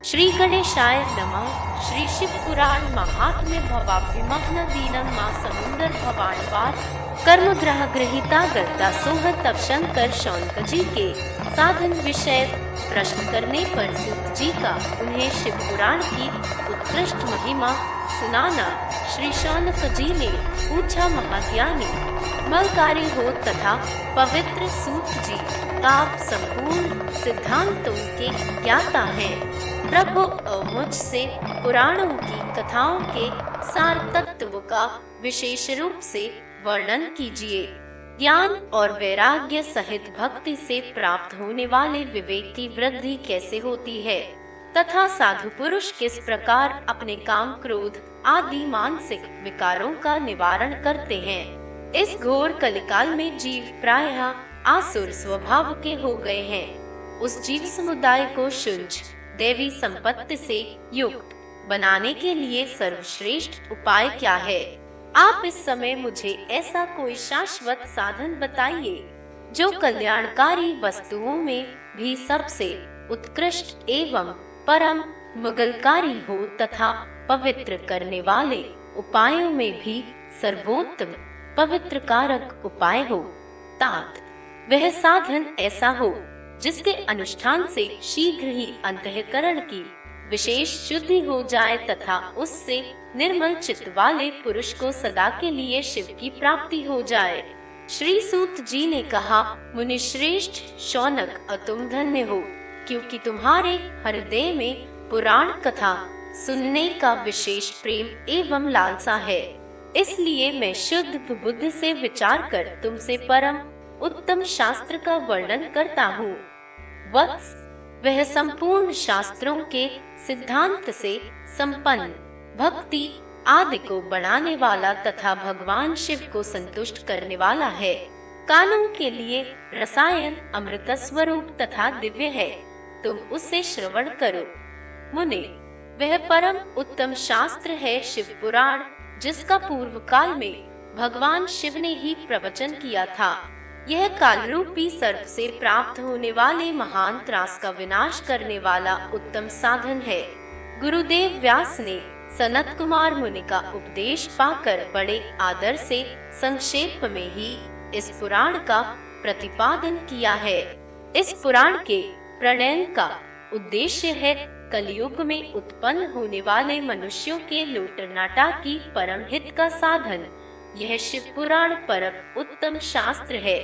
श्री गणेशाय नमः। श्री शिव पुराण महात्म्य भवाभ्यमग्न दीनं मा समुंदर भवान पार कर्म ग्रह ग्रहिता गर्ता सोह। तब शंकर शौनक जी के साधन विषय प्रश्न करने पर सूत जी का उन्हें शिव पुराण की उत्कृष्ट महिमा सुनाना। श्री शौनक जी ने पूछा, महाज्ञानी मलकारी हो तथा पवित्र सूत जी, आप संपूर्ण सिद्धांतों के ज्ञाता हैं। प्रभु मुझसे पुराणों की कथाओं के सार तत्व का विशेष रूप से वर्णन कीजिए। ज्ञान और वैराग्य सहित भक्ति से प्राप्त होने वाले विवेक की वृद्धि कैसे होती है तथा साधु पुरुष किस प्रकार अपने काम क्रोध आदि मानसिक विकारों का निवारण करते हैं। इस घोर कलिकाल में जीव प्रायः आसुर स्वभाव के हो गए हैं। उस जीव समुदाय को शुंज देवी संपत्ति से युक्त बनाने के लिए सर्वश्रेष्ठ उपाय क्या है? आप इस समय मुझे ऐसा कोई शाश्वत साधन बताइए जो कल्याणकारी वस्तुओं में भी सबसे उत्कृष्ट एवं परम मंगलकारी हो तथा पवित्र करने वाले उपायों में भी सर्वोत्तम पवित्र कारक उपाय हो। तात वह साधन ऐसा हो जिसके अनुष्ठान से शीघ्र ही अंतःकरण की विशेष शुद्धि हो जाए तथा उससे निर्मल चित्त वाले पुरुष को सदा के लिए शिव की प्राप्ति हो जाए। श्री सूत जी ने कहा, मुनि श्रेष्ठ शौनक, तुम धन्य हो, क्योंकि तुम्हारे हृदय में पुराण कथा सुनने का विशेष प्रेम एवं लालसा है। इसलिए मैं शुद्ध बुद्धि से विचार कर तुमसे परम उत्तम शास्त्र का वर्णन करता हूँ। वत्स, वह संपूर्ण शास्त्रों के सिद्धांत से संपन्न, भक्ति आदि को बढ़ाने वाला तथा भगवान शिव को संतुष्ट करने वाला है। कानों के लिए रसायन अमृत स्वरूप तथा दिव्य है, तुम उससे श्रवण करो। मुने, वह परम उत्तम शास्त्र है शिव पुराण, जिसका पूर्व काल में भगवान शिव ने ही प्रवचन किया था। यह काल रूपी सर्प से प्राप्त होने वाले महान त्रास का विनाश करने वाला उत्तम साधन है। गुरुदेव व्यास ने सनत कुमार मुनि का उपदेश पाकर बड़े आदर से संक्षेप में ही इस पुराण का प्रतिपादन किया है। इस पुराण के प्रणयन का उद्देश्य है कलयुग में उत्पन्न होने वाले मनुष्यों के लूटनाटा की परम हित का साधन। यह शिव पुराण परम उत्तम शास्त्र है।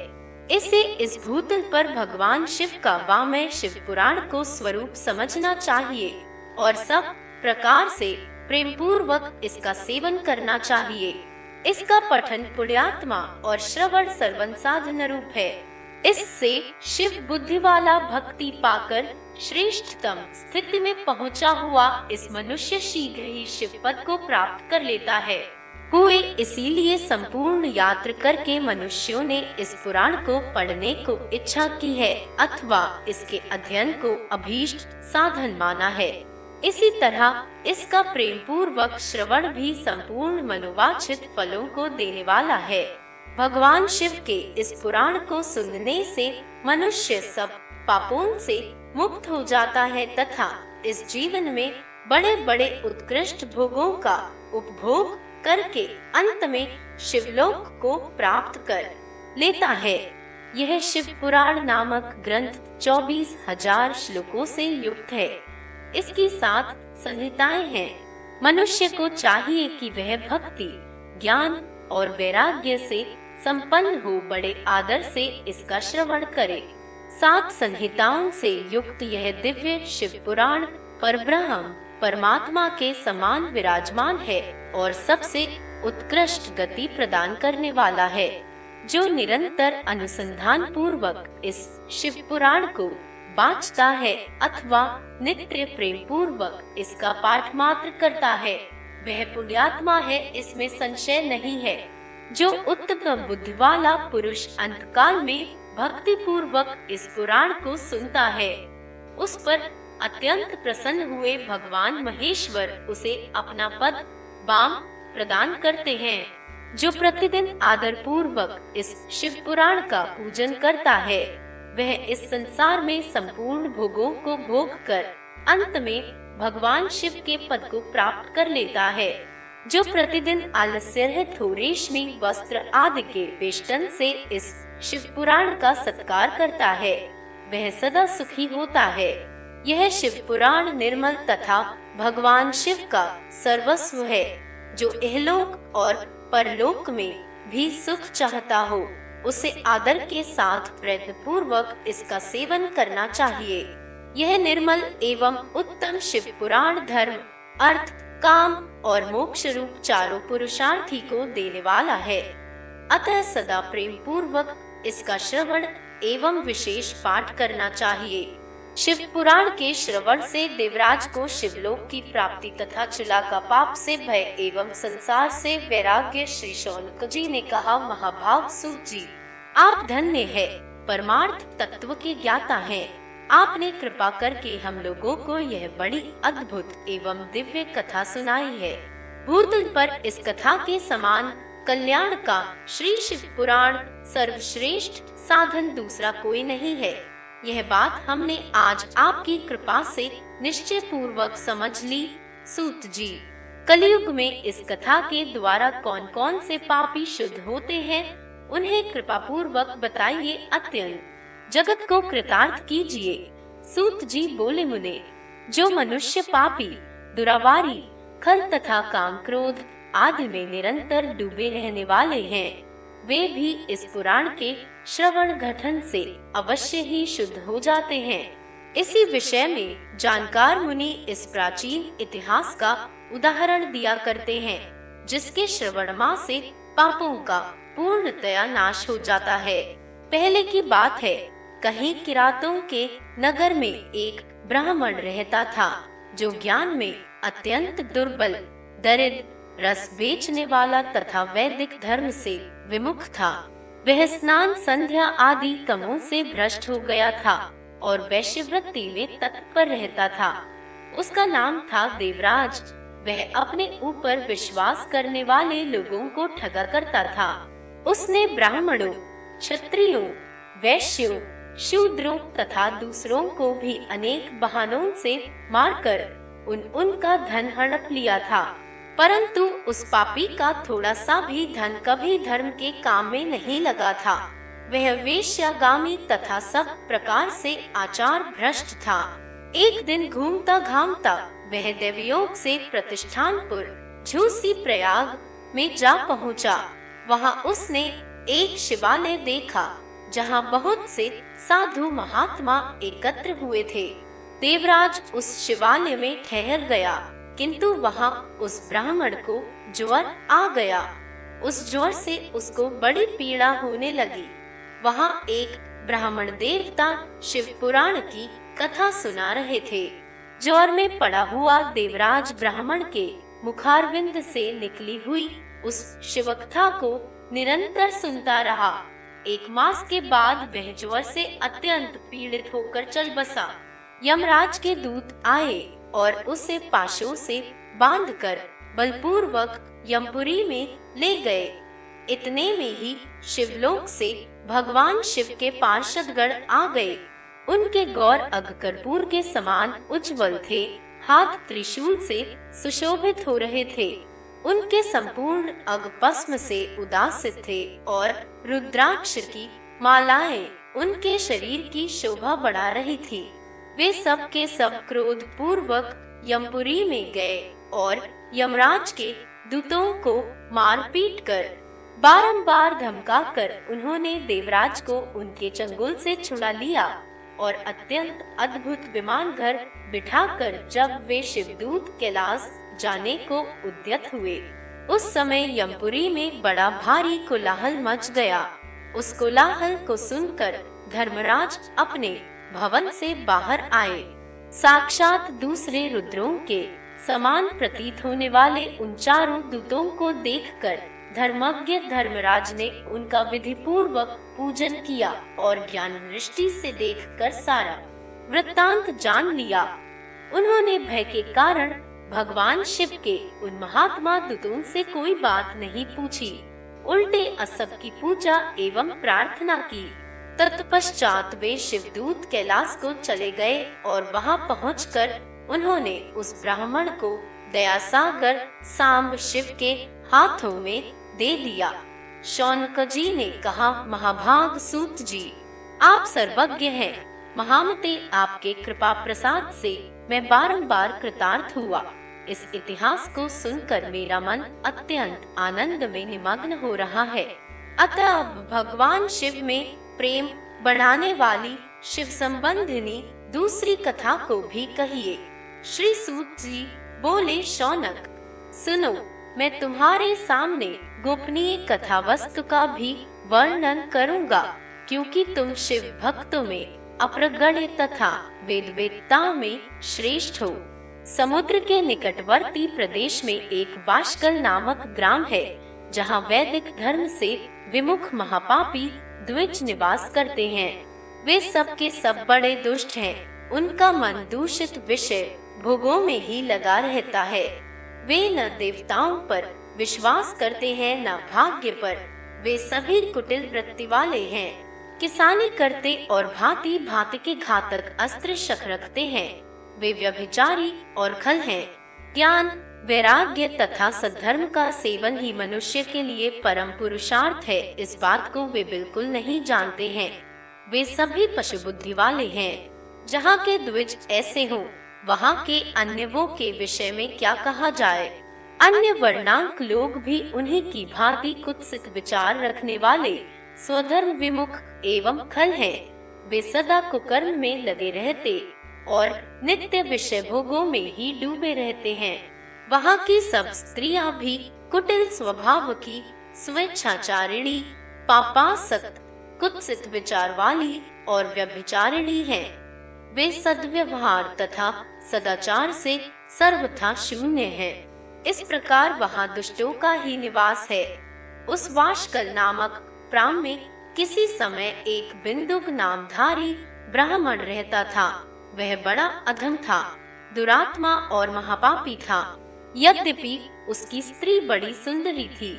इसे इस भूतल पर भगवान शिव का वामय शिव पुराण को स्वरूप समझना चाहिए और सब प्रकार से प्रेम पूर्वक इसका सेवन करना चाहिए। इसका पठन पुण्यात्मा और श्रवण सर्वन साधन रूप है। इससे शिव बुद्धि वाला भक्ति पाकर श्रेष्ठतम स्थिति में पहुंचा हुआ इस मनुष्य शीघ्र ही शिव पद को प्राप्त कर लेता है। हुए इसीलिए संपूर्ण यात्रा करके मनुष्यों ने इस पुराण को पढ़ने को इच्छा की है अथवा इसके अध्ययन को अभीष्ट साधन माना है। इसी तरह इसका प्रेम पूर्वक श्रवण भी संपूर्ण मनोवांछित फलों को देने वाला है। भगवान शिव के इस पुराण को सुनने से मनुष्य सब पापों से मुक्त हो जाता है तथा इस जीवन में बड़े बड़े उत्कृष्ट भोगों का उपभोग करके अंत में शिवलोक को प्राप्त कर लेता है। यह शिव पुराण नामक ग्रंथ 24,000 श्लोकों से युक्त है। इसकी 7 संहिताएं हैं। मनुष्य को चाहिए कि वह भक्ति, ज्ञान और वैराग्य से संपन्न हो बड़े आदर से इसका श्रवण करे। 7 संहिताओं से युक्त यह दिव्य शिव पुराण परब्रह्म परमात्मा के समान विराजमान है और सबसे उत्कृष्ट गति प्रदान करने वाला है। जो निरंतर अनुसंधान पूर्वक इस शिव पुराण को बाँचता है अथवा नित्य प्रेम पूर्वक इसका पाठ मात्र करता है, वह पुण्यात्मा है, इसमें संशय नहीं है। जो उत्तम बुद्धि वाला पुरुष अंतकाल में भक्ति पूर्वक इस पुराण को सुनता है, उस पर अत्यंत प्रसन्न हुए भगवान महेश्वर उसे अपना पद बाम प्रदान करते हैं। जो प्रतिदिन आदर पूर्वक इस शिव पुराण का पूजन करता है, वह इस संसार में संपूर्ण भोगों को भोग कर अंत में भगवान शिव के पद को प्राप्त कर लेता है। जो प्रतिदिन आलस्य रहित हो रेशमी वस्त्र आदि के वेष्टन से इस शिव पुराण का सत्कार करता है, वह सदा सुखी होता है। यह शिव पुराण निर्मल तथा भगवान शिव का सर्वस्व है। जो इहलोक और परलोक में भी सुख चाहता हो, उसे आदर के साथ प्रयत्न पूर्वक इसका सेवन करना चाहिए। यह निर्मल एवं उत्तम शिव पुराण धर्म, अर्थ, काम और मोक्ष रूप चारों पुरुषार्थी को देने वाला है। अतः सदा प्रेम पूर्वक इसका श्रवण एवं विशेष पाठ करना चाहिए। शिव पुराण के श्रवण से देवराज को शिवलोक की प्राप्ति तथा चुला का पाप से भय एवं संसार से वैराग्य। श्री शौनक जी ने कहा, महाभाग सूत जी, आप धन्य है, परमार्थ तत्व के ज्ञाता हैं। आपने कृपा करके हम लोगों को यह बड़ी अद्भुत एवं दिव्य कथा सुनाई है। भूतल पर इस कथा के समान कल्याण का श्री शिव पुराण सर्वश्रेष्ठ साधन दूसरा कोई नहीं है। यह बात हमने आज आपकी कृपा से निश्चय पूर्वक समझ ली। सूत जी, कलयुग में इस कथा के द्वारा कौन कौन से पापी शुद्ध होते हैं, उन्हें कृपा पूर्वक बताइए, अत्यंत जगत को कृतार्थ कीजिए। सूत जी बोले, मुने, जो मनुष्य पापी, दुरावारी, खल तथा काम क्रोध आदि में निरंतर डूबे रहने वाले हैं, वे भी इस पुराण के श्रवण घटन से अवश्य ही शुद्ध हो जाते हैं। इसी विषय में जानकार मुनि इस प्राचीन इतिहास का उदाहरण दिया करते हैं, जिसके श्रवण माह से पापों का पूर्णतया नाश हो जाता है। पहले की बात है, कहीं किरातों के नगर में एक ब्राह्मण रहता था, जो ज्ञान में अत्यंत दुर्बल, दरिद्र, रस बेचने वाला तथा वैदिक धर्म से विमुख था। वह स्नान, संध्या आदि कमों से भ्रष्ट हो गया था और वैश्यवृत्ति में तत्पर रहता था। उसका नाम था देवराज। वह अपने ऊपर विश्वास करने वाले लोगों को ठगा करता था। उसने ब्राह्मणों, क्षत्रियों, वैश्यों, शूद्रों तथा दूसरों को भी अनेक बहानों से मारकर उनका धन हड़प लिया था। परंतु उस पापी का थोड़ा सा भी धन कभी धर्म के काम में नहीं लगा था। वह वेश्यागामी तथा सब प्रकार से आचार भ्रष्ट था। एक दिन घूमता घामता वह देवयोग से प्रतिष्ठानपुर झूसी प्रयाग में जा पहुंचा। वहां उसने एक शिवालय देखा, जहां बहुत से साधु महात्मा एकत्र हुए थे। देवराज उस शिवालय में ठहर गया, किंतु वहां उस ब्राह्मण को ज्वर आ गया। उस ज्वर से उसको बड़ी पीड़ा होने लगी। वहां एक ब्राह्मण देवता शिव पुराण की कथा सुना रहे थे। ज्वर में पड़ा हुआ देवराज ब्राह्मण के मुखारविंद से निकली हुई उस शिवकथा को निरंतर सुनता रहा। 1 मास के बाद वह ज्वर से अत्यंत पीड़ित होकर चल बसा। यमराज के दूत आए और उसे पाशों से बांधकर बलपूर्वक यमपुरी में ले गए। इतने में ही शिवलोक से भगवान शिव के पार्षदगण आ गए। उनके गौर अग कर्पूर के समान उज्ज्वल थे, हाथ त्रिशूल से सुशोभित हो रहे थे। उनके संपूर्ण अंग भस्म से उदासित थे और रुद्राक्ष की मालाएं उनके शरीर की शोभा बढ़ा रही थी। वे सब के सब क्रोध पूर्वक यमपुरी में गए और यमराज के दूतों को मार पीट कर बारंबार धमकाकर उन्होंने देवराज को उनके चंगुल से छुड़ा लिया और अत्यंत अद्भुत विमान घर बिठाकर जब वे शिवदूत कैलाश जाने को उद्यत हुए, उस समय यमपुरी में बड़ा भारी कोलाहल मच गया। उस कोलाहल को सुनकर धर्मराज अपने भवन से बाहर आए। साक्षात दूसरे रुद्रों के समान प्रतीत होने वाले उन चारों दूतों को देखकर धर्मज्ञ धर्मराज ने उनका विधि पूर्वक पूजन किया और ज्ञान दृष्टि से देखकर सारा वृत्तांत जान लिया। उन्होंने भय के कारण भगवान शिव के उन महात्मा दूतों से कोई बात नहीं पूछी, उल्टे असब की पूजा एवं प्रार्थना की। तत्पश्चात वे शिवदूत कैलाश को चले गए और वहां पहुंचकर उन्होंने उस ब्राह्मण को दयासागर सांब शिव के हाथों में दे दिया। शौनक जी ने कहा, महाभाग सूत जी, आप सर्वज्ञ हैं। महामते आपके कृपा प्रसाद से मैं बारंबार कृतार्थ हुआ। इस इतिहास को सुनकर मेरा मन अत्यंत आनंद में निमग्न हो रहा है। अतः अब भगवान शिव में प्रेम बढ़ाने वाली शिव संबंधिनी दूसरी कथा को भी कहिए। श्री सूत जी बोले, शौनक सुनो, मैं तुम्हारे सामने गोपनीय कथा वस्तु का भी वर्णन करूंगा, क्योंकि तुम शिव भक्तों में अप्रगण्य तथा वेदवेत्ता में श्रेष्ठ हो। समुद्र के निकटवर्ती प्रदेश में एक बाष्कल नामक ग्राम है, जहाँ वैदिक धर्म से विमुख महापापी द्विज निवास करते हैं। वे सब के सब बड़े दुष्ट हैं। उनका मन दूषित विषय भोगों में ही लगा रहता है। वे न देवताओं पर विश्वास करते हैं, न भाग्य पर। वे सभी कुटिल वृत्ति वाले हैं, किसानी करते और भांति भांति के घातक अस्त्र शस्त्र रखते हैं। वे व्यभिचारी और खल हैं। ज्ञान, वैराग्य तथा सद्धर्म का सेवन ही मनुष्य के लिए परम पुरुषार्थ है, इस बात को वे बिल्कुल नहीं जानते हैं। वे सभी पशु बुद्धि वाले हैं। जहाँ के द्विज ऐसे हों, वहाँ के अन्यवों के विषय में क्या कहा जाए। अन्य वर्णांक लोग भी उन्हीं की भांति कुत्सित विचार रखने वाले, स्वधर्म विमुख एवं खल हैं। वे सदा कुकर्म में लगे रहते और नित्य विषय भोगों में ही डूबे रहते हैं। वहाँ की सब स्त्रियां भी कुटिल स्वभाव की, स्वेच्छाचारिणी, पापासक्त, कुत्सित विचार वाली और व्यभिचारिणी हैं। वे सद्व्यवहार तथा सदाचार से सर्वथा शून्य हैं। इस प्रकार वहाँ दुष्टों का ही निवास है। उस वाष्कल नामक प्राम में किसी समय एक बिंदुक नामधारी ब्राह्मण रहता था। वह बड़ा अधम था, दुरात्मा और महापापी था। यद्यपि उसकी स्त्री बड़ी सुंदरी थी,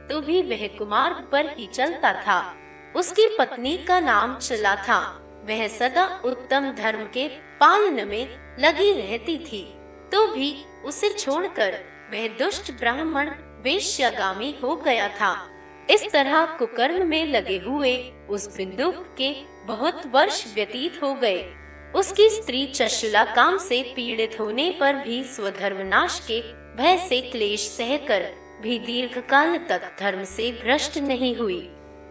तो भी वह कुमार्ग पर ही चलता था। उसकी पत्नी का नाम चला था। वह सदा उत्तम धर्म के पालन में लगी रहती थी, तो भी उसे छोड़कर वह दुष्ट ब्राह्मण वेश्यागामी हो गया था। इस तरह कुकर्म में लगे हुए उस बिंदुक के बहुत वर्ष व्यतीत हो गए। उसकी स्त्री चशुला काम से पीड़ित होने पर भी स्वधर्मनाश के भय से क्लेश सहकर भी दीर्घ काल तक धर्म से भ्रष्ट नहीं हुई,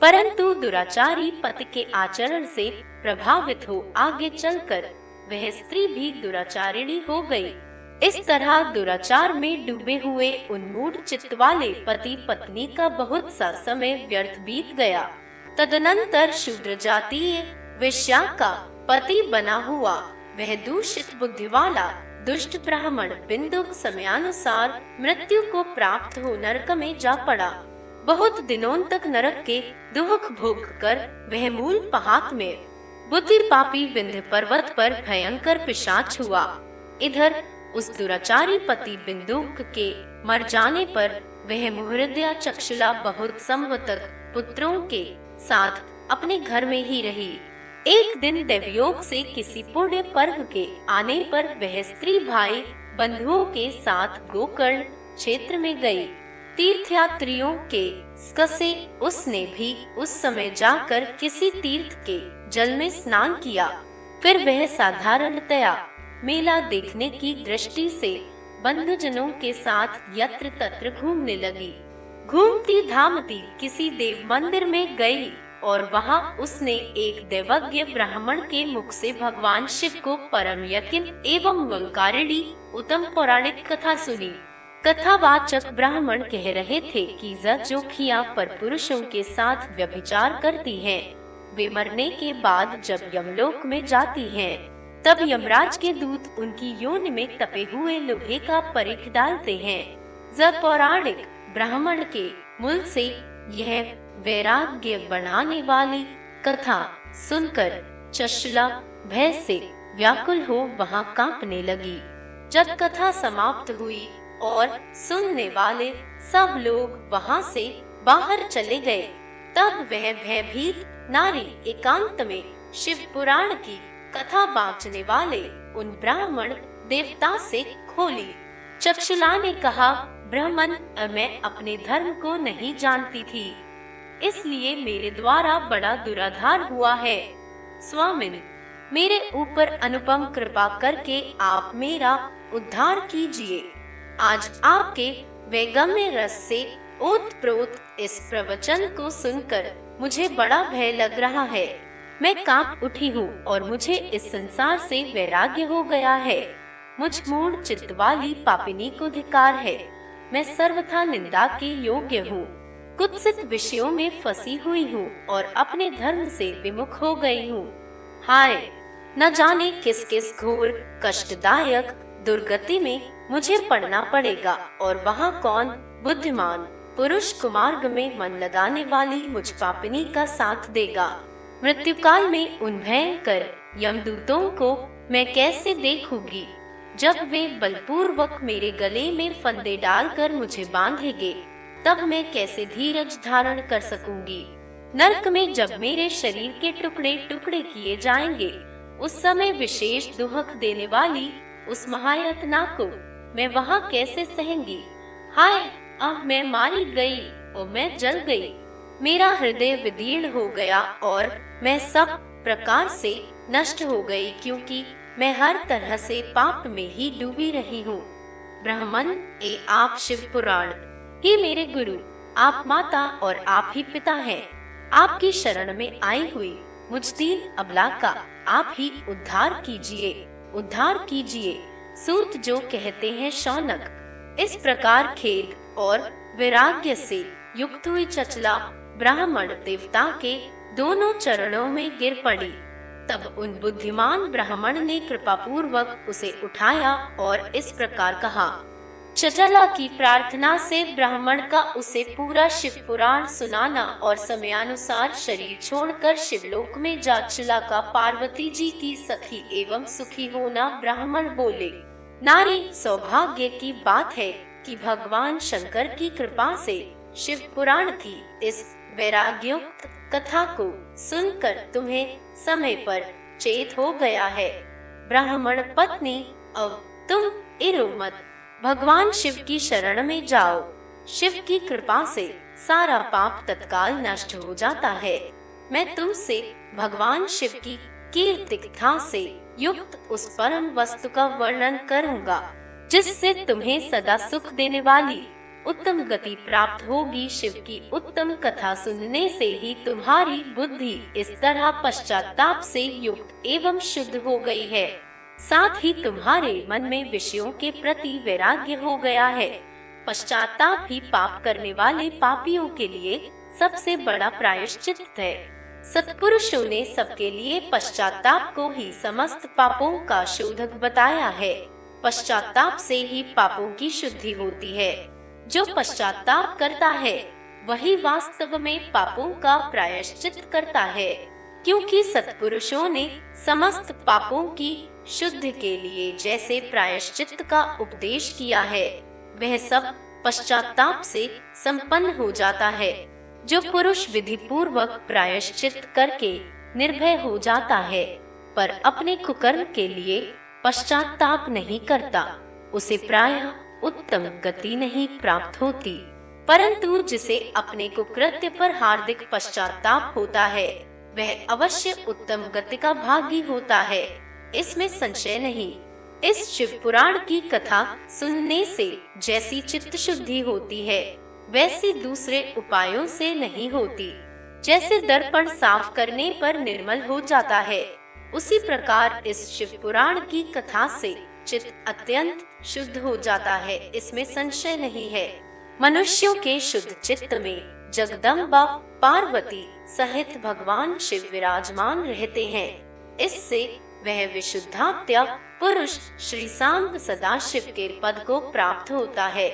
परंतु दुराचारी पति के आचरण से प्रभावित हो आगे चलकर वह स्त्री भी दुराचारिणी हो गई। इस तरह दुराचार में डूबे हुए उन्मूढ़ चित्त वाले पति पत्नी का बहुत सा समय व्यर्थ बीत गया। तदनंतर शूद्र जातीय वेश्या का पति बना हुआ वह दूषित बुद्धि वाला दुष्ट ब्राह्मण बिंदुक समयानुसार मृत्यु को प्राप्त हो नरक में जा पड़ा। बहुत दिनों तक नरक के दुख भोग कर वह मूल पहात में बुद्धि पापी विंध्य पर्वत पर भयंकर पिशाच हुआ। इधर उस दुराचारी पति बिंदुक के मर जाने पर वह मुहृदया चक्षुला बहुत संवत्सर पुत्रों के साथ अपने घर में ही रही। एक दिन दैवयोग से किसी पुण्य पर्व के आने पर वह स्त्री भाई बंधुओं के साथ गोकर्ण क्षेत्र में गई। तीर्थयात्रियों के से उसने भी उस समय जाकर किसी तीर्थ के जल में स्नान किया। फिर वह साधारणतया मेला देखने की दृष्टि से बंधुजनों के साथ यत्र तत्र घूमने लगी। घूमती धामती किसी देव मंदिर में गई और वहां उसने एक दैवज्ञ ब्राह्मण के मुख से भगवान शिव को परम यकीन एवं मंकारिणी उत्तम पौराणिक कथा सुनी। कथावाचक ब्राह्मण कह रहे थे कि जोखियां पर पुरुषों के साथ व्यभिचार करती हैं, वे मरने के बाद जब यमलोक में जाती हैं, तब यमराज के दूत उनकी योनि में तपे हुए लोहे का परिख डालते हैं। जब पौराणिक ब्राह्मण के मुंह से यह वैराग्य बढ़ाने वाली कथा सुनकर चशुला भय से व्याकुल हो वहां कांपने लगी। जब कथा समाप्त हुई और सुनने वाले सब लोग वहां से बाहर चले गए, तब वह भयभीत नारी एकांत में शिव पुराण की कथा बांचने वाले उन ब्राह्मण देवता से खोली। चक्षुला ने कहा, ब्राह्मण, मैं अपने धर्म को नहीं जानती थी, इसलिए मेरे द्वारा बड़ा दुराधार हुआ है। स्वामिन, मेरे ऊपर अनुपम कृपा करके आप मेरा उद्धार कीजिए। आज आपके वैगम्य रस से ओतप्रोत इस प्रवचन को सुनकर मुझे बड़ा भय लग रहा है। मैं कांप उठी हूँ और मुझे इस संसार से वैराग्य हो गया है। मुझ मूढ़ चित्त वाली पापिनी को धिक्कार है। मैं सर्वथा निंदा के योग्य हूँ। कुत्सित विषयों में फंसी हुई हूँ और अपने धर्म से विमुख हो गई हूँ। हाय, न जाने किस किस घोर कष्टदायक दुर्गति में मुझे पड़ना पड़ेगा और वहाँ कौन बुद्धिमान पुरुष कुमार्ग में मन लगाने वाली मुझ पापिनी का साथ देगा। मृत्युकाल में उन भयंकर यमदूतों को मैं कैसे देखूंगी, जब वे बलपूर्वक मेरे गले में फंदे डालकर मुझे बांधेंगे, तब मैं कैसे धीरज धारण कर सकूंगी। नरक में जब मेरे शरीर के टुकड़े टुकड़े किए जाएंगे, उस समय विशेष दुहक देने वाली उस महायातना को मैं वहाँ कैसे सहूंगी। हाय, अब मैं मारी गई और मैं जल गई। मेरा हृदय विदीर्ण हो गया और मैं सब प्रकार से नष्ट हो गई, क्योंकि मैं हर तरह से पाप में ही डूबी रही हूँ। ब्राह्मण, ए आप शिव पुराण ही मेरे गुरु, आप माता और आप ही पिता हैं। आपकी शरण में आई हुई मुझ दीन अबला का आप ही उद्धार कीजिए, उद्धार कीजिए। सूत जो कहते हैं शौनक, इस प्रकार खेद और वैराग्य से युक्त हुई चचला ब्राह्मण देवता के दोनों चरणों में गिर पड़ी। तब उन बुद्धिमान ब्राह्मण ने कृपा पूर्वक उसे उठाया और इस प्रकार कहा। चचला की प्रार्थना से ब्राह्मण का उसे पूरा शिव पुराण सुनाना और समयानुसार शरीर छोड़कर शिवलोक में जा चला का पार्वती जी की सखी एवं सुखी होना। ब्राह्मण बोले, नारी, सौभाग्य की बात है कि भगवान शंकर की कृपा से शिव पुराण की इस वैराग्योक्त कथा को सुनकर तुम्हें समय पर चेत हो गया है। ब्राह्मण पत्नी, अब तुम इरो मत, भगवान शिव की शरण में जाओ। शिव की कृपा से सारा पाप तत्काल नष्ट हो जाता है। मैं तुमसे भगवान शिव की कीर्तिकथा से युक्त उस परम वस्तु का वर्णन करूंगा, जिससे तुम्हें सदा सुख देने वाली उत्तम गति प्राप्त होगी। शिव की उत्तम कथा सुनने से ही तुम्हारी बुद्धि इस तरह पश्चाताप से युक्त एवं शुद्ध हो गई है, साथ ही तुम्हारे मन में विषयों के प्रति वैराग्य हो गया है। पश्चाताप ही पाप करने वाले पापियों के लिए सबसे बड़ा प्रायश्चित है। सत्पुरुषों ने सबके लिए पश्चाताप को ही समस्त पापों का शोधक बताया है। पश्चाताप से ही पापों की शुद्धि होती है। जो पश्चाताप करता है वही वास्तव में पापों का प्रायश्चित करता है, क्योंकि सत्पुरुषों ने समस्त पापों की शुद्ध के लिए जैसे प्रायश्चित का उपदेश किया है, वह सब पश्चाताप से संपन्न हो जाता है। जो पुरुष विधि पूर्वक प्रायश्चित करके निर्भय हो जाता है, पर अपने कुकर्म के लिए पश्चाताप नहीं करता, उसे प्रायः उत्तम गति नहीं प्राप्त होती। परंतु जिसे अपने कुकृत्य पर हार्दिक पश्चाताप होता है, वह अवश्य उत्तम गति का भागी होता है, इसमें संशय नहीं। इस शिव पुराण की कथा सुनने से जैसी चित्त शुद्धि होती है, वैसी दूसरे उपायों से नहीं होती। जैसे दर्पण साफ करने पर निर्मल हो जाता है, उसी प्रकार इस शिव पुराण की कथा से चित्त अत्यंत शुद्ध हो जाता है, इसमें संशय नहीं है। मनुष्यों के शुद्ध चित्त में जगदम्बा पार्वती सहित भगवान शिव विराजमान रहते हैं। इससे वह विशुद्धात्या पुरुष श्री सांब सदाशिव के पद को प्राप्त होता है।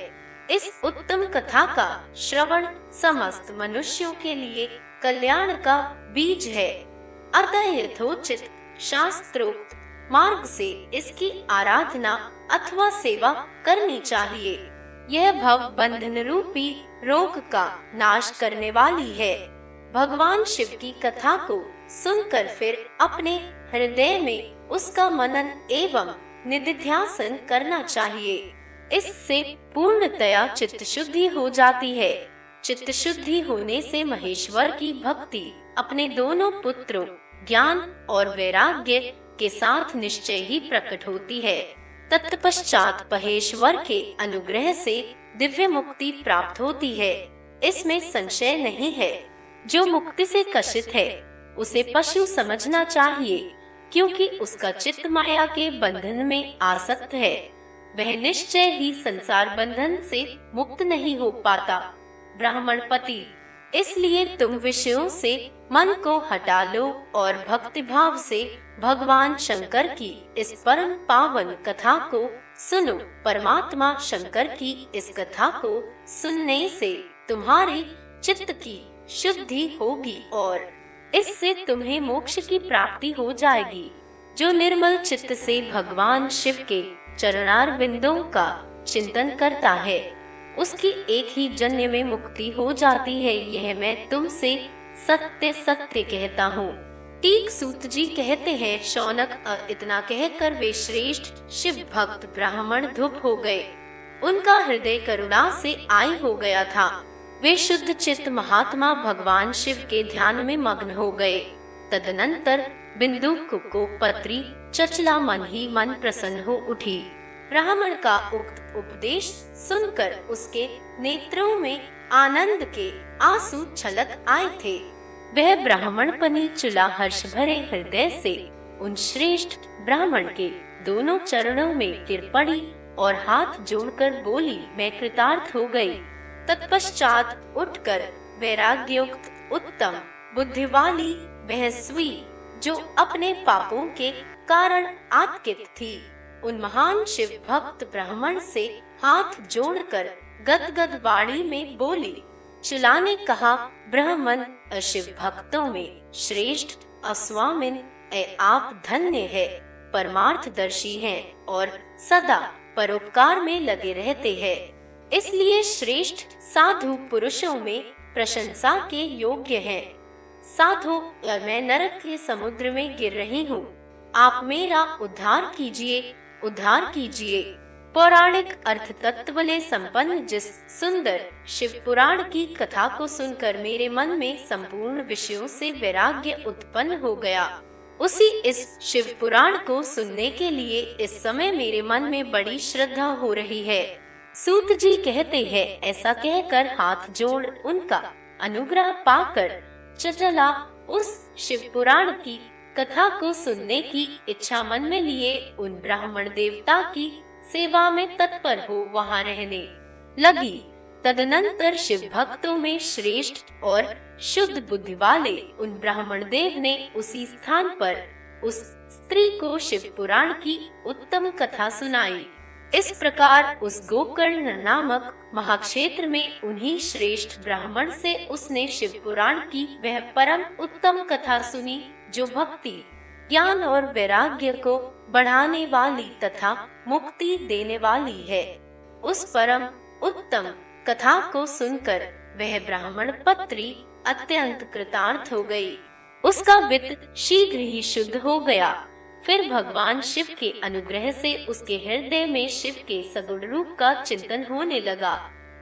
इस उत्तम कथा का श्रवण समस्त मनुष्यों के लिए कल्याण का बीज है। अतः यथोचित शास्त्रोक्त मार्ग से इसकी आराधना अथवा सेवा करनी चाहिए। यह भव बंधन रूपी रोग का नाश करने वाली है। भगवान शिव की कथा को सुनकर फिर अपने हृदय में उसका मनन एवं निधिध्यासन करना चाहिए। इससे पूर्णतया चित्त शुद्धि हो जाती है। चित्त शुद्धि होने से महेश्वर की भक्ति अपने दोनों पुत्रों ज्ञान और वैराग्य के साथ निश्चय ही प्रकट होती है। तत्पश्चात महेश्वर के अनुग्रह से दिव्य मुक्ति प्राप्त होती है, इसमें संशय नहीं है। जो मुक्ति से कशित है उसे पशु समझना चाहिए, क्योंकि उसका चित्त माया के बंधन में आसक्त है। वह निश्चय ही संसार बंधन से मुक्त नहीं हो पाता। ब्राह्मण पति, इसलिए तुम विषयों से मन को हटा लो और भक्ति भाव से भगवान शंकर की इस परम पावन कथा को सुनो। परमात्मा शंकर की इस कथा को सुनने से तुम्हारे चित्त की शुद्धि होगी और इससे तुम्हें मोक्ष की प्राप्ति हो जाएगी। जो निर्मल चित्त से भगवान शिव के चरणार बिंदुओं का चिंतन करता है उसकी एक ही जन्म में मुक्ति हो जाती है। यह मैं तुमसे सत्य सत्य कहता हूँ। टीक सूत जी कहते हैं, शौनक इतना कहकर वे श्रेष्ठ शिव भक्त ब्राह्मण धूप हो गए। उनका हृदय करुणा से आई हो गया था। वे शुद्ध चित्त महात्मा भगवान शिव के ध्यान में मग्न हो गए। तदनंतर बिंदु को पत्री चचला मन ही मन प्रसन्न हो उठी। ब्राह्मण का उक्त उपदेश सुनकर उसके नेत्रों में आनंद के आंसू छलक आए थे। वह ब्राह्मण पनी चुला हर्ष भरे हृदय से उन श्रेष्ठ ब्राह्मण के दोनों चरणों में गिर पड़ी और हाथ जोड़कर बोली, मैं कृतार्थ हो गई। तत्पश्चात उठकर वैराग्योक्त उत्तम बुद्धि वाली वह स्वी जो अपने पापों के कारण आतंकित थी, उन महान शिव भक्त ब्राह्मण से हाथ जोड़कर गदगद वाणी में बोली। चुला ने कहा, ब्राह्मण शिव भक्तों में श्रेष्ठ अस्वामिन आप धन्य है, परमार्थदर्शी हैं और सदा परोपकार में लगे रहते हैं, इसलिए श्रेष्ठ साधु पुरुषों में प्रशंसा के योग्य हैं। साधु, मैं नरक के समुद्र में गिर रही हूँ, आप मेरा उद्धार कीजिए, उद्धार कीजिए। पौराणिक अर्थ तत्व से संपन्न जिस सुंदर शिव पुराण की कथा को सुनकर मेरे मन में संपूर्ण विषयों से वैराग्य उत्पन्न हो गया, उसी इस शिव पुराण को सुनने के लिए इस समय मेरे मन में बड़ी श्रद्धा हो रही है। सूत जी कहते हैं, ऐसा कहकर हाथ जोड़ उनका अनुग्रह पाकर चचला उस शिव पुराण की कथा को सुनने की इच्छा मन में लिए उन ब्राह्मण देवता की सेवा में तत्पर हो वहां रहने लगी। तदनंतर शिव भक्तों में श्रेष्ठ और शुद्ध बुद्धि वाले उन ब्राह्मण देव ने उसी स्थान पर उस स्त्री को शिव पुराण की उत्तम कथा सुनाई। इस प्रकार उस गोकर्ण नामक महाक्षेत्र में उन्हीं श्रेष्ठ ब्राह्मण से उसने शिव पुराण की वह परम उत्तम कथा सुनी जो भक्ति, ज्ञान और वैराग्य को बढ़ाने वाली तथा मुक्ति देने वाली है। उस परम उत्तम कथा को सुनकर वह ब्राह्मण पत्री अत्यंत कृतार्थ हो गई। उसका वित्त शीघ्र ही शुद्ध हो गया। फिर भगवान शिव के अनुग्रह से उसके हृदय में शिव के सगुण रूप का चिंतन होने लगा।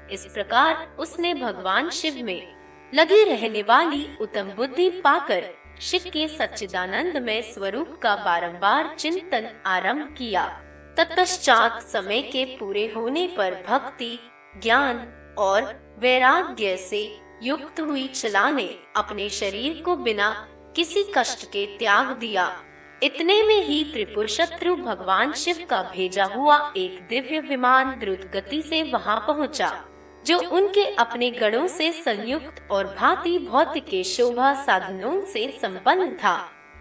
इस प्रकार उसने भगवान शिव में लगी रहने वाली उत्तम बुद्धि पाकर शिव के सच्चिदानंदमय स्वरूप का बारंबार चिंतन आरंभ किया। तत्पश्चात समय के पूरे होने पर भक्ति, ज्ञान और वैराग्य से युक्त हुई चला ने अपने शरीर को बिना किसी कष्ट के त्याग दिया। इतने में ही त्रिपुर शत्रु भगवान शिव का भेजा हुआ एक दिव्य विमान द्रुत गति से वहां पहुंचा, जो उनके अपने गणों से संयुक्त और भांति भौतिक के शोभा साधनों से संपन्न था।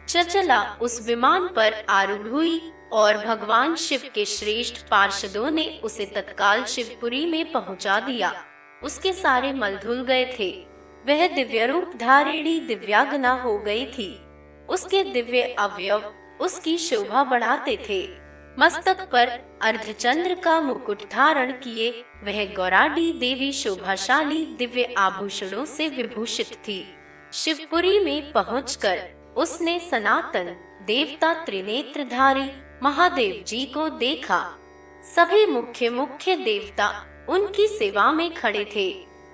चचला उस विमान पर आरूढ़ हुई और भगवान शिव के श्रेष्ठ पार्षदों ने उसे तत्काल शिवपुरी में पहुंचा दिया। उसके सारे मल धुल गए थे। वह दिव्य रूप धारिणी दिव्यागना हो गई थी। उसके दिव्य अवयव उसकी शोभा बढ़ाते थे। मस्तक पर अर्धचंद्र का मुकुट धारण किए वह गौराडी देवी शोभाशाली दिव्य आभूषणों से विभूषित थी। शिवपुरी में पहुंचकर उसने सनातन देवता त्रिनेत्रधारी महादेव जी को देखा। सभी मुख्य मुख्य देवता उनकी सेवा में खड़े थे।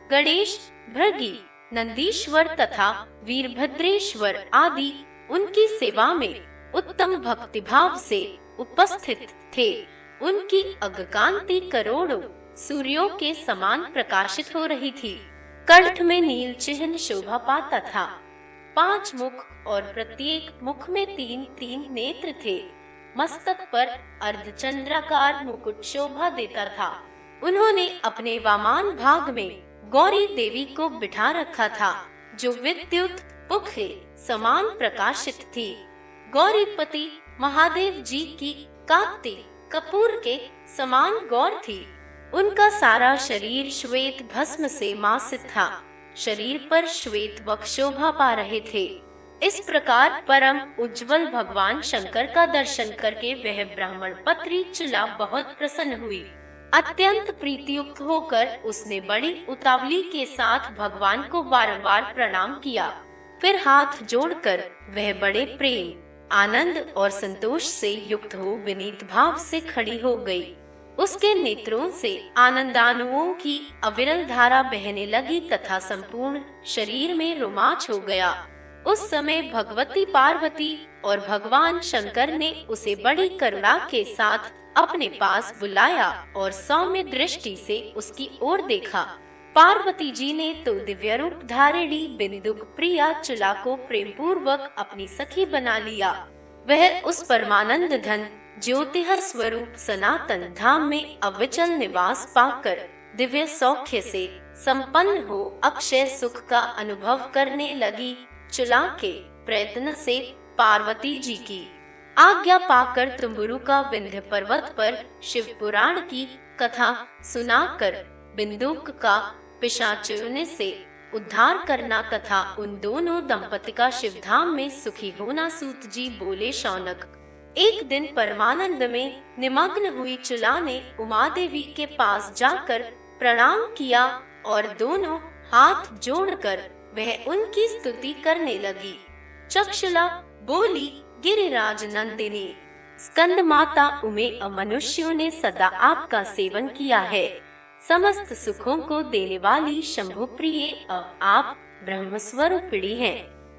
गणेश, भृगि, नंदीश्वर तथा वीरभद्रेश्वर आदि उनकी सेवा में उत्तम भक्तिभाव से उपस्थित थे। उनकी अगकांति करोड़ों सूर्यों के समान प्रकाशित हो रही थी। कंठ में नील चिन्ह शोभा पाता था। 5 मुख और प्रत्येक मुख में 3-3 नेत्र थे। मस्तक पर अर्धचंद्राकार मुकुट शोभा देता था। उन्होंने अपने वामान भाग में गौरी देवी को बिठा रखा था, जो विद्युत पुखे समान प्रकाशित थी। गौरीपति महादेव जी की कांति कपूर के समान गौर थी। उनका सारा शरीर श्वेत भस्म से मासित था। शरीर पर श्वेत वक्ष शोभा पा रहे थे। इस प्रकार परम उज्जवल भगवान शंकर का दर्शन करके वह ब्राह्मण पत्री चुला बहुत प्रसन्न हुई। अत्यंत प्रीतियुक्त होकर उसने बड़ी उतावली के साथ भगवान को बारंबार प्रणाम किया। फिर हाथ जोड़कर वह बड़े प्रेम, आनंद और संतोष से युक्त हो विनीत भाव से खड़ी हो गई। उसके नेत्रों से आनंदानुओं की अविरल धारा बहने लगी तथा संपूर्ण शरीर में रोमांच हो गया। उस समय भगवती पार्वती और भगवान शंकर ने उसे बड़ी करुणा के साथ अपने पास बुलाया और सौम्य दृष्टि से उसकी ओर देखा। पार्वती जी ने तो दिव्य रूप धारिणी बिंदुक प्रिया चुला को प्रेम पूर्वक अपनी सखी बना लिया। वह उस परमानंद धन ज्योतिः स्वरूप सनातन धाम में अविचल निवास पाकर दिव्य सौख्य से संपन्न हो अक्षय सुख का अनुभव करने लगी। चुला के प्रयत्न से पार्वती जी की आज्ञा पाकर तुम्बुरु का विंध्य पर्वत पर शिव पुराण की कथा सुनाकर बिंदुक का पिशाचुने से उद्धार करना तथा उन दोनों दंपति का शिवधाम में सुखी होना। सूत जी बोले, शौनक, एक दिन परमानंद में निमग्न हुई चुला ने उमा देवी के पास जाकर प्रणाम किया और दोनों हाथ जोड़कर वह उनकी स्तुति करने लगी। चक्षुला बोली, गिरिराज नंदिनी, स्कंद माता उमे मनुष्यों ने सदा आपका सेवन किया है। समस्त सुखों को देने वाली शंभु प्रिय आप ब्रह्म स्वरूपिणी हैं।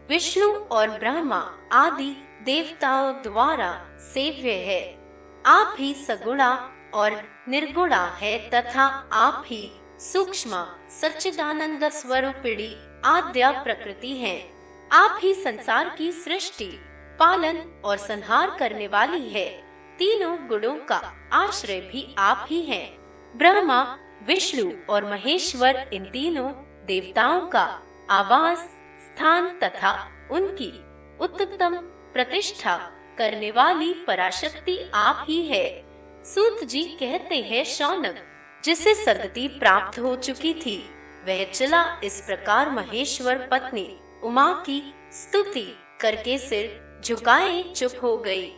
विष्णु और ब्रह्मा आदि देवताओं द्वारा सेव्य है। आप ही सगुणा और निर्गुणा है तथा आप ही सूक्ष्म सच्चिदानंद स्वरूपिणी आद्या प्रकृति हैं। आप ही संसार की सृष्टि, पालन और संहार करने वाली है। तीनों गुणों का आश्रय भी आप ही हैं। ब्रह्मा, विष्णु और महेश्वर इन तीनों देवताओं का आवास स्थान तथा उनकी उत्तम प्रतिष्ठा करने वाली पराशक्ति आप ही है। सूत जी कहते हैं, शौनक, जिसे सदगति प्राप्त हो चुकी थी वह चला इस प्रकार महेश्वर पत्नी उमा की स्तुति करके सिर झुकाए चुप हो गई।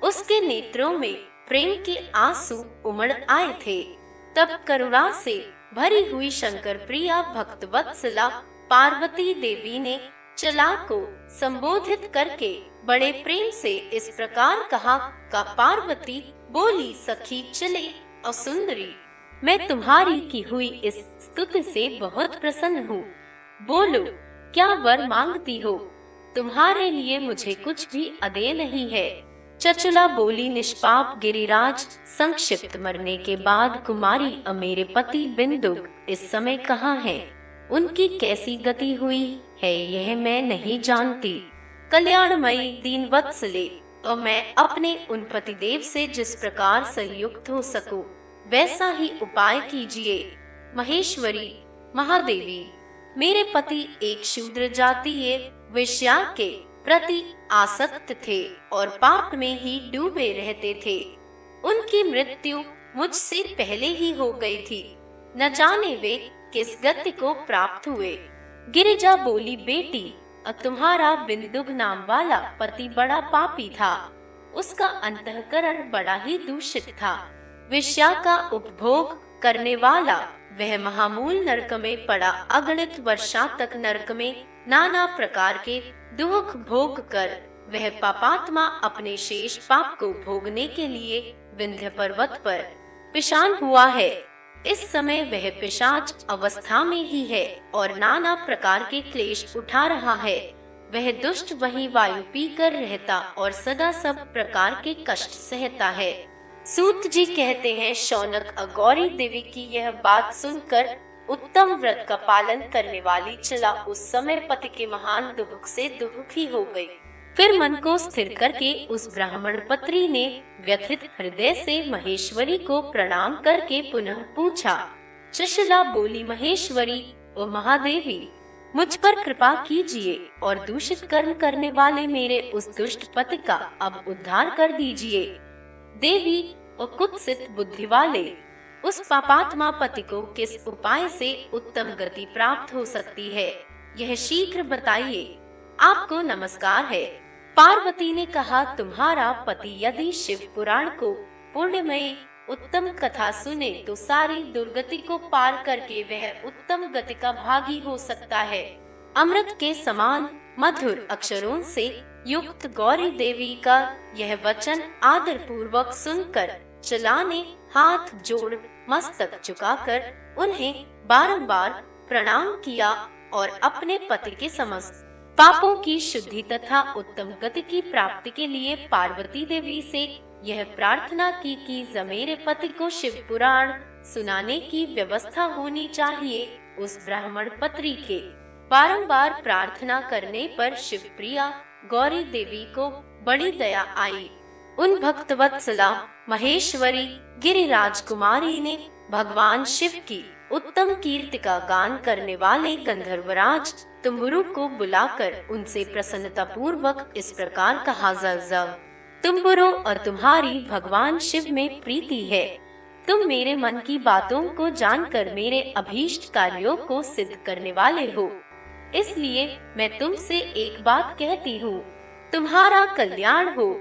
उसके नेत्रों में प्रेम के आंसू उमड़ आए थे। तब करुणा से भरी हुई शंकर प्रिया भक्त वत्सला पार्वती देवी ने चला को संबोधित करके बड़े प्रेम से इस प्रकार कहा। का पार्वती बोली, सखी चले और सुंदरी, मैं तुम्हारी की हुई इस स्तुति से बहुत प्रसन्न हूँ। बोलो, क्या वर मांगती हो? तुम्हारे लिए मुझे कुछ भी अदेय नहीं है। चचुला बोली, निष्पाप गिरिराज, संक्षिप्त मरने के बाद कुमारी मेरे पति बिंदुक इस समय कहाँ है? उनकी कैसी गति हुई है यह मैं नहीं जानती। कल्याणमयी दीन वत्सले, और मैं अपने उन पतिदेव से जिस प्रकार संयुक्त हो सकूं वैसा ही उपाय कीजिए। महेश्वरी, महादेवी, मेरे पति एक शूद्र जातीय वेश्या के प्रति आसक्त थे और पाप में ही डूबे रहते थे। उनकी मृत्यु मुझसे पहले ही हो गई थी। न जाने वे किस गति को प्राप्त हुए। गिरिजा बोली, बेटी, तुम्हारा बिंदुक नाम वाला पति बड़ा पापी था। उसका अंतःकरण बड़ा ही दूषित था। वेश्या का उपभोग करने वाला वह महामूल नरक में पड़ा अगणित वर्षा तक नरक में नाना प्रकार के दुख भोग कर वह पापात्मा अपने शेष पाप को भोगने के लिए विंध्य पर्वत पर पिशान हुआ है। इस समय वह पिशाच अवस्था में ही है और नाना प्रकार के क्लेश उठा रहा है। वह दुष्ट वहीं वायु पीकर रहता और सदा सब प्रकार के कष्ट सहता है। सूत जी कहते हैं, शौनक अगौरी देवी की यह बात सुनकर उत्तम व्रत का पालन करने वाली चला उस समय पति के महान दुख से दुखी हो गई। फिर मन को स्थिर करके उस ब्राह्मण पत्री ने व्यथित हृदय से महेश्वरी को प्रणाम करके पुनः पूछा। चशला बोली, महेश्वरी ओ महादेवी, मुझ पर कृपा कीजिए और दूषित कर्म करने वाले मेरे उस दुष्ट पति का अब उद्धार कर दीजिए। देवी और कुत्सित बुद्धि वाले, उस पापात्मा पति को किस उपाय से उत्तम गति प्राप्त हो सकती है, यह शीघ्र बताइए। आपको नमस्कार है। पार्वती ने कहा, तुम्हारा पति यदि शिव पुराण को पुण्यमयी उत्तम कथा सुने तो सारी दुर्गति को पार करके वह उत्तम गति का भागी हो सकता है। अमृत के समान मधुर अक्षरों से युक्त गौरी देवी का यह वचन आदर पूर्वक सुनकर चला ने हाथ जोड़ मस्तक झुकाकर उन्हें बारंबार प्रणाम किया और अपने पति के समस्त पापों की शुद्धि तथा उत्तम गति की प्राप्ति के लिए पार्वती देवी से यह प्रार्थना की कि मेरे पति को शिव पुराण सुनाने की व्यवस्था होनी चाहिए। उस ब्राह्मण पत्री के बारंबार प्रार्थना करने पर शिवप्रिया गौरी देवी को बड़ी दया आई। उन भक्तवत्सला महेश्वरी गिरिराज कुमारी ने भगवान शिव की उत्तम कीर्ति का गान करने वाले गंधर्वराज तुम्बुरु को बुलाकर उनसे प्रसन्नता पूर्वक इस प्रकार कहा, जब तुम्बुरु और तुम्हारी भगवान शिव में प्रीति है, तुम मेरे मन की बातों को जानकर मेरे अभीष्ट कार्यों को सिद्ध करने वाले हो। इसलिए मैं तुमसे एक बात कहती हूँ, तुम्हारा कल्याण हो।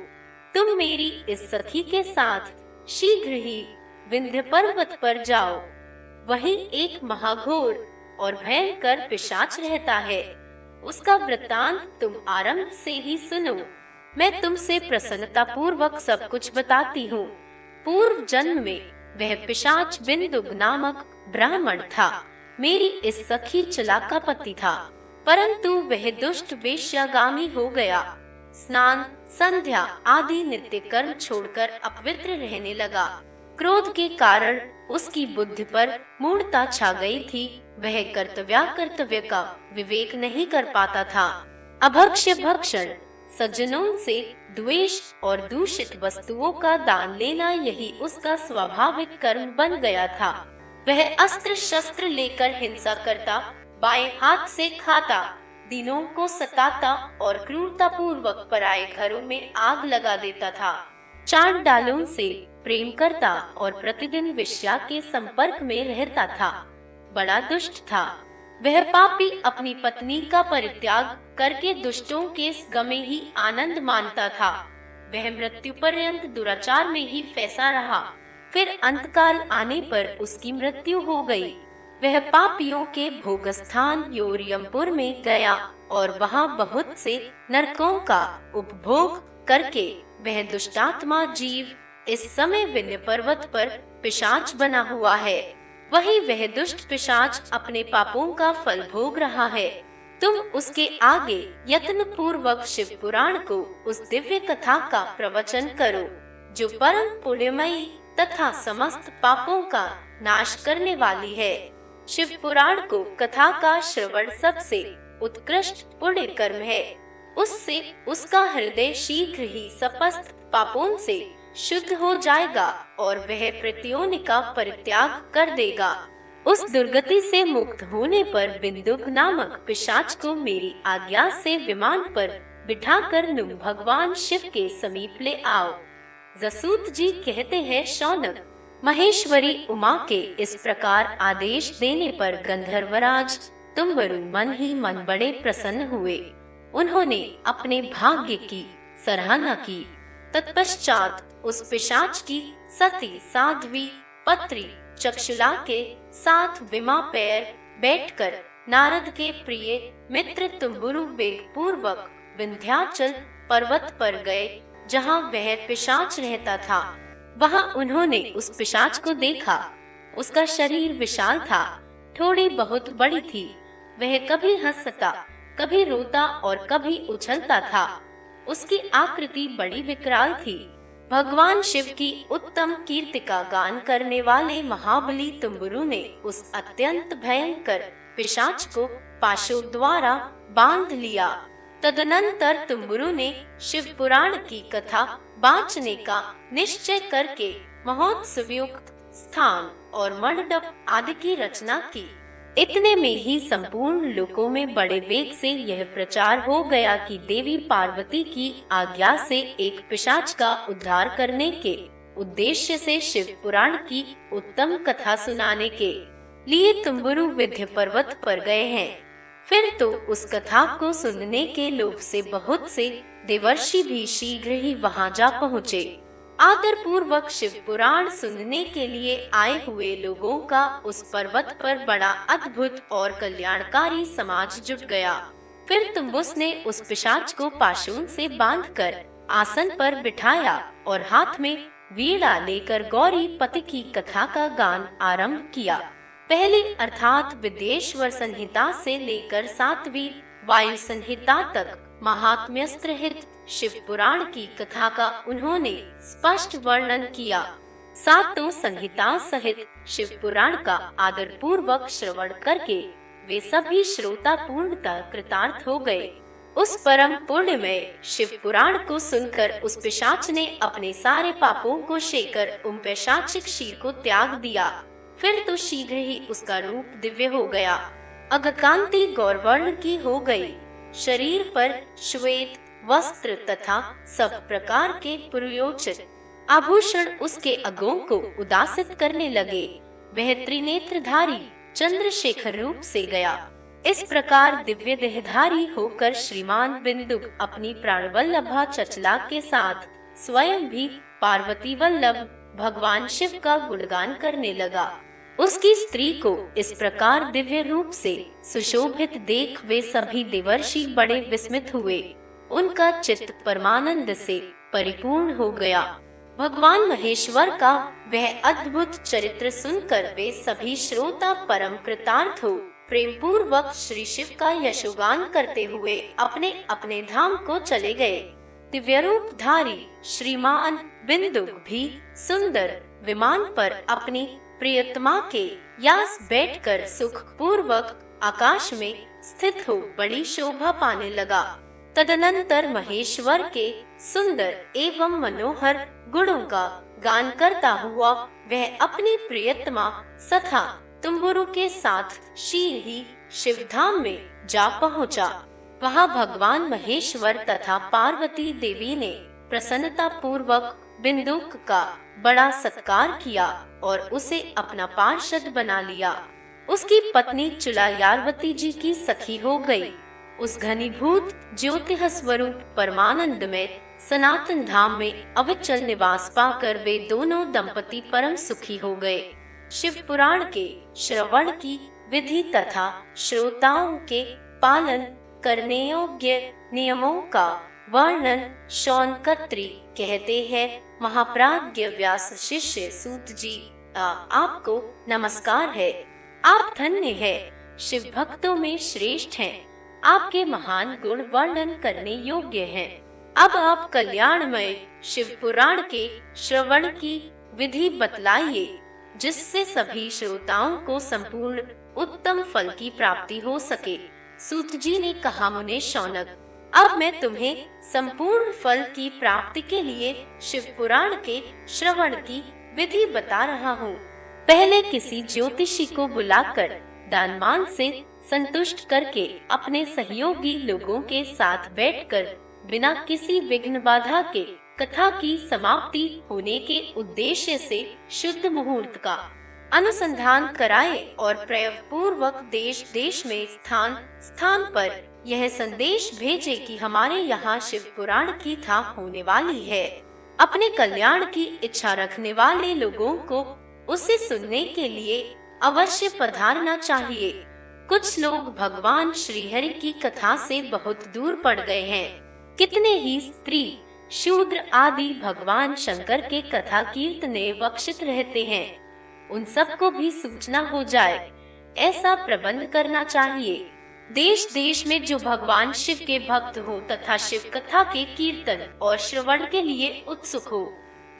तुम मेरी इस सखी के साथ शीघ्र ही विंध्य पर्वत पर जाओ। वहीं एक महाघोर और भयंकर पिशाच रहता है, उसका वृत्तांत तुम आरंभ से ही सुनो। मैं तुमसे प्रसन्नता पूर्वक सब कुछ बताती हूँ। पूर्व जन्म में वह पिशाच बिंदुक नामक ब्राह्मण था, मेरी इस सखी चला का पति था, परंतु वह दुष्ट वेश्यागामी हो गया। स्नान संध्या आदि नित्य कर्म छोड़कर अपवित्र रहने लगा। क्रोध के कारण उसकी बुद्धि पर मूढ़ता छा गई थी। वह कर्तव्य का विवेक नहीं कर पाता था। अभक्ष्य भक्षण, सज्जनों से द्वेष और दूषित वस्तुओं का दान लेना यही उसका स्वाभाविक कर्म बन गया था। वह अस्त्र शस्त्र लेकर हिंसा करता, बाएं हाथ से खाता, दिनों को सताता और क्रूरता पूर्वक पराये घरों में आग लगा देता था। चांडालों से प्रेम करता और प्रतिदिन वेश्या के संपर्क में रहता था। बड़ा दुष्ट था। वह पापी अपनी पत्नी का परित्याग करके दुष्टों के गमे ही आनंद मानता था। वह मृत्यु पर्यंत दुराचार में ही फंसा रहा। फिर अंतकाल आने पर उसकी मृत्यु हो गई। वह पापियों के भोग स्थान योरियमपुर में गया और वहां बहुत से नरकों का उपभोग करके वह दुष्टात्मा जीव इस समय विंध्य पर्वत पर पिशाच बना हुआ है। वही वह दुष्ट पिशाच अपने पापों का फल भोग रहा है। तुम उसके आगे यत्न पूर्वक शिव पुराण को उस दिव्य कथा का प्रवचन करो, जो परम पुण्यमयी तथा समस्त पापों का नाश करने वाली है। शिव पुराण को कथा का श्रवण सबसे उत्कृष्ट पुण्य कर्म है। उससे उसका हृदय शीघ्र ही समस्त पापों से शुद्ध हो जाएगा और वह प्रत्योनिका परित्याग कर देगा। उस दुर्गति से मुक्त होने पर बिंदुक नामक पिशाच को मेरी आज्ञा से विमान पर बिठाकर तुम भगवान शिव के समीप ले आओ। जसूत जी कहते हैं, शौनक महेश्वरी उमा के इस प्रकार आदेश देने पर गंधर्वराज तुम्बुरु मन ही मन बड़े प्रसन्न हुए। उन्होंने अपने भाग्य की सराहना की। तत्पश्चात उस पिशाच की सती साध्वी पत्री चक्षुला के साथ विमा पैर बैठकर नारद के प्रिय मित्र तुम्बुरु वेग पूर्वक विंध्याचल पर्वत पर गए जहाँ वह पिशाच रहता था। वहाँ उन्होंने उस पिशाच को देखा। उसका शरीर विशाल था, थोड़ी बहुत बड़ी थी। वह कभी हंसता, कभी रोता और कभी उछलता था। उसकी आकृति बड़ी विकराल थी। भगवान शिव की उत्तम कीर्ति का गान करने वाले महाबली तुम्बुरु ने उस अत्यंत भयंकर पिशाच को पाशों द्वारा बांध लिया। तदनंतर तुम्बुरु ने शिव पुराण की कथा बांचने का निश्चय करके महोत्सवयुक्त स्थान और मंडप आदि की रचना की। इतने में ही संपूर्ण लोकों में बड़े वेग से यह प्रचार हो गया कि देवी पार्वती की आज्ञा से एक पिशाच का उद्धार करने के उद्देश्य से शिव पुराण की उत्तम कथा सुनाने के लिए तुम्बुरु विंध्य पर्वत पर गए हैं। फिर तो उस कथा को सुनने के लोभ से बहुत से देवर्षि भी शीघ्र ही वहां जा पहुँचे। आदर पूर्वक शिव पुराण सुनने के लिए आए हुए लोगों का उस पर्वत पर बड़ा अद्भुत और कल्याणकारी समाज जुट गया। फिर तुम्बुस ने उस पिशाच को पाशों से बांधकर आसन पर बिठाया और हाथ में वीणा लेकर गौरी पति की कथा का गान आरंभ किया। पहली अर्थात विदेश्वर संहिता से लेकर 7वीं वायु संहिता तक महात्म्यस्त्रित शिव पुराण की कथा का उन्होंने स्पष्ट वर्णन किया। सातों संहिता सहित शिव पुराण का आदर पूर्वक श्रवण करके वे सभी श्रोता पूर्णतः कृतार्थ हो गए। उस परम पुण्यमय शिव पुराण को सुनकर उस पिशाच ने अपने सारे पापों को शेकर उन पैशाचिक शीर को त्याग दिया। फिर तो शीघ्र ही उसका रूप दिव्य हो गया, अगकांति गौरवर्ण की हो गई। शरीर पर श्वेत वस्त्र तथा सब प्रकार के पुरोचित आभूषण उसके अंगों को उदासित करने लगे। वह त्रिनेत्रधारी चंद्रशेखर रूप से गया। इस प्रकार दिव्य देहधारी होकर श्रीमान बिंदुक अपनी प्राणवल्लभा चचला के साथ स्वयं भी पार्वती वल्लभ भगवान शिव का गुणगान करने लगा। उसकी स्त्री को इस प्रकार दिव्य रूप से सुशोभित देख वे सभी देवर्षि बड़े विस्मित हुए। उनका चित्त परमानंद से परिपूर्ण हो गया। भगवान महेश्वर का वह अद्भुत चरित्र सुनकर वे सभी श्रोता परम कृतार्थ हो प्रेम पूर्वक श्री शिव का यशोगान करते हुए अपने अपने धाम को चले गए। दिव्य रूपधारी श्रीमान बिंदुक भी सुंदर विमान पर अपनी प्रियतमा के यास बैठकर सुख पूर्वक आकाश में स्थित हो बड़ी शोभा पाने लगा। तदनंतर महेश्वर के सुंदर एवं मनोहर गुणों का गान करता हुआ वह अपनी प्रियतमा तथा तुम्बुरु के साथ शीघ्र ही शिवधाम में जा पहुंचा। वहां भगवान महेश्वर तथा पार्वती देवी ने प्रसन्नता पूर्वक बिंदुक का बड़ा सत्कार किया और उसे अपना पार्षद बना लिया। उसकी पत्नी चुलायार्वती जी की सखी हो गई। उस घनीभूत ज्योतिः स्वरूप परमानंद में सनातन धाम में अविचल निवास पाकर वे दोनों दंपति परम सुखी हो गए। शिव पुराण के श्रवण की विधि तथा श्रोताओं के पालन करने योग्य नियमों का वर्णन शौनकत्री कहते हैं। महाप्राज्ञ व्यास शिष्य सूत जी आपको नमस्कार है। आप धन्य है, शिव भक्तों में श्रेष्ठ हैं। आपके महान गुण वर्णन करने योग्य हैं। अब आप कल्याणमय शिव पुराण के श्रवण की विधि बतलाइए, जिससे सभी श्रोताओं को संपूर्ण उत्तम फल की प्राप्ति हो सके। सूत जी ने कहा, मुने शौनक, अब मैं तुम्हें संपूर्ण फल की प्राप्ति के लिए शिव पुराण के श्रवण की विधि बता रहा हूँ। पहले किसी ज्योतिषी को बुलाकर दानमान से संतुष्ट करके अपने सहयोगी लोगों के साथ बैठकर बिना किसी विघ्न बाधा के कथा की समाप्ति होने के उद्देश्य से शुद्ध मुहूर्त का अनुसंधान कराए और प्रयोग पूर्वक देश देश में स्थान स्थान पर यह संदेश भेजे कि हमारे यहाँ शिव पुराण की था होने वाली है। अपने कल्याण की इच्छा रखने वाले लोगों को उसे सुनने के लिए अवश्य पधारना चाहिए। कुछ लोग भगवान श्रीहरि की कथा से बहुत दूर पड़ गए हैं। कितने ही स्त्री, शूद्र आदि भगवान शंकर के कथा कीर्तने वक्षित रहते हैं, उन सबको भी सूचना हो जाए, ऐसा प्रबंध करना चाहिए। देश देश में जो भगवान शिव के भक्त हो तथा शिव कथा के कीर्तन और श्रवण के लिए उत्सुक हो,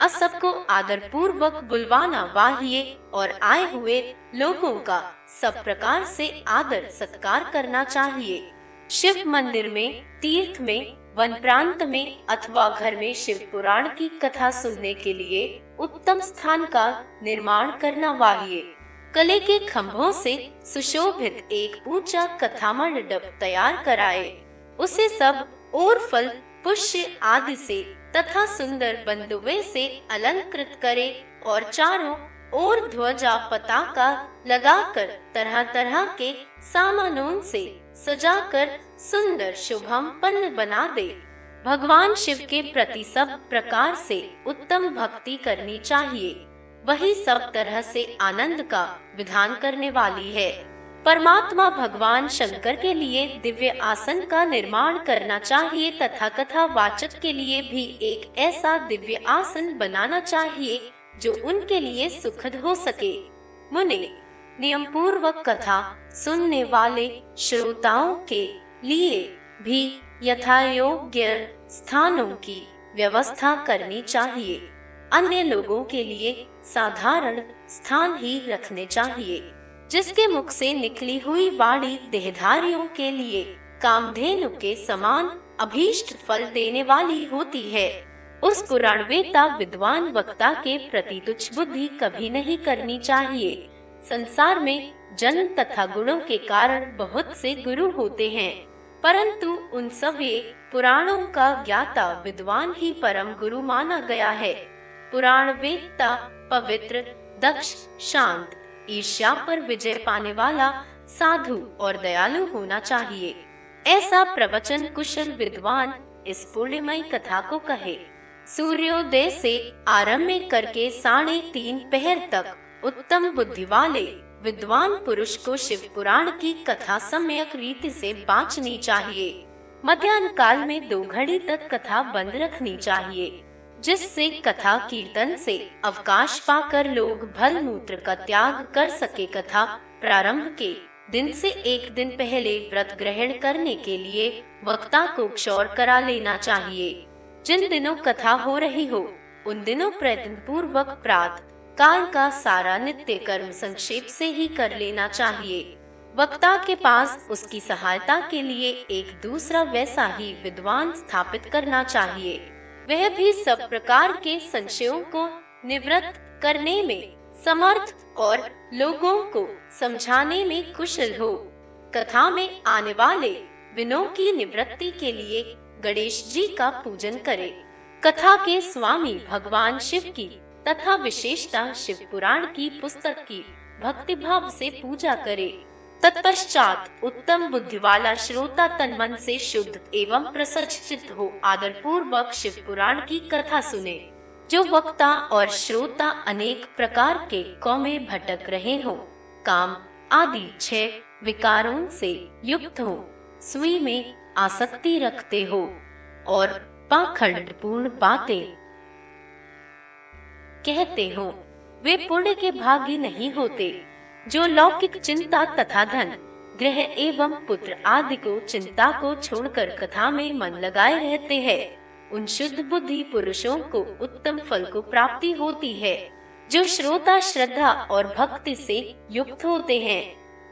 सबको आदर पूर्वक बुलवाना चाहिए और आए हुए लोगों का सब प्रकार से आदर सत्कार करना चाहिए। शिव मंदिर में, तीर्थ में, वन प्रांत में अथवा घर में शिव पुराण की कथा सुनने के लिए उत्तम स्थान का निर्माण करना चाहिए। कले के खंभों से सुशोभित एक ऊंचा कथा मंडप तैयार कराए, उसे सब और फल पुष्य आदि से तथा सुंदर बंदुवे से अलंकृत करे और चारों ओर ध्वजा पताका लगाकर तरह तरह के सामानों से सजाकर सुंदर शुभम बना दे। भगवान शिव के प्रति सब प्रकार से उत्तम भक्ति करनी चाहिए, वही सब तरह से आनंद का विधान करने वाली है। परमात्मा भगवान शंकर के लिए दिव्य आसन का निर्माण करना चाहिए तथा कथा वाचक के लिए भी एक ऐसा दिव्य आसन बनाना चाहिए जो उनके लिए सुखद हो सके। मुने, नियम पूर्वक कथा सुनने वाले श्रोताओं के लिए भी यथायोग्य स्थानों की व्यवस्था करनी चाहिए। अन्य लोगों के लिए साधारण स्थान ही रखने चाहिए। जिसके मुख से निकली हुई वाणी देहधारियों के लिए कामधेनु के समान अभीष्ट फल देने वाली होती है, उस पुराणवेता विद्वान वक्ता के प्रति तुच्छ बुद्धि कभी नहीं करनी चाहिए। संसार में जन्म तथा गुणों के कारण बहुत से गुरु होते हैं, परंतु उन सभी पुराणों का ज्ञाता विद्वान ही परम गुरु माना गया है। पुराणवेत्ता पवित्र, दक्ष, शांत, ईर्ष्या पर विजय पाने वाला, साधु और दयालु होना चाहिए। ऐसा प्रवचन कुशल विद्वान इस पुण्यमयी कथा को कहे। सूर्योदय से आरंभ करके 3:30 पहर तक उत्तम बुद्धि वाले विद्वान पुरुष को शिव पुराण की कथा सम्यक रीति से बांचनी चाहिए। मध्याह्न काल में 2 घड़ी तक कथा बंद रखनी चाहिए, जिससे कथा कीर्तन से अवकाश पाकर लोग भल मूत्र का त्याग कर सके। कथा प्रारंभ के दिन से 1 दिन पहले व्रत ग्रहण करने के लिए वक्ता को क्षौर करा लेना चाहिए। जिन दिनों कथा हो रही हो उन दिनों प्रयत्न पूर्वक प्रातः काल का सारा नित्य कर्म संक्षेप से ही कर लेना चाहिए। वक्ता के पास उसकी सहायता के लिए एक दूसरा वैसा ही विद्वान स्थापित करना चाहिए, वह भी सब प्रकार के संशयों को निवृत्त करने में समर्थ और लोगों को समझाने में कुशल हो। कथा में आने वाले विनों की निवृत्ति के लिए गणेश जी का पूजन करे। कथा के स्वामी भगवान शिव की तथा विशेषता शिव पुराण की पुस्तक की भक्ति भाव से पूजा करे। तत्पश्चात उत्तम बुद्धि वाला श्रोता तन मन से शुद्ध एवं प्रसन्नचित्त हो आदर पूर्वक शिव पुराण की कथा सुने। जो वक्ता और श्रोता अनेक प्रकार के कौमे भटक रहे हो, काम आदि 6 विकारों से युक्त हो, सुई में आसक्ति रखते हो और पाखंडपूर्ण बातें कहते हो, वे पुण्य के भागी नहीं होते। जो लौकिक चिंता तथा धन, गृह एवं पुत्र आदि को चिंता को छोड़कर कथा में मन लगाए रहते हैं, उन शुद्ध बुद्धि पुरुषों को उत्तम फल को प्राप्ति होती है। जो श्रोता श्रद्धा और भक्ति से युक्त होते हैं,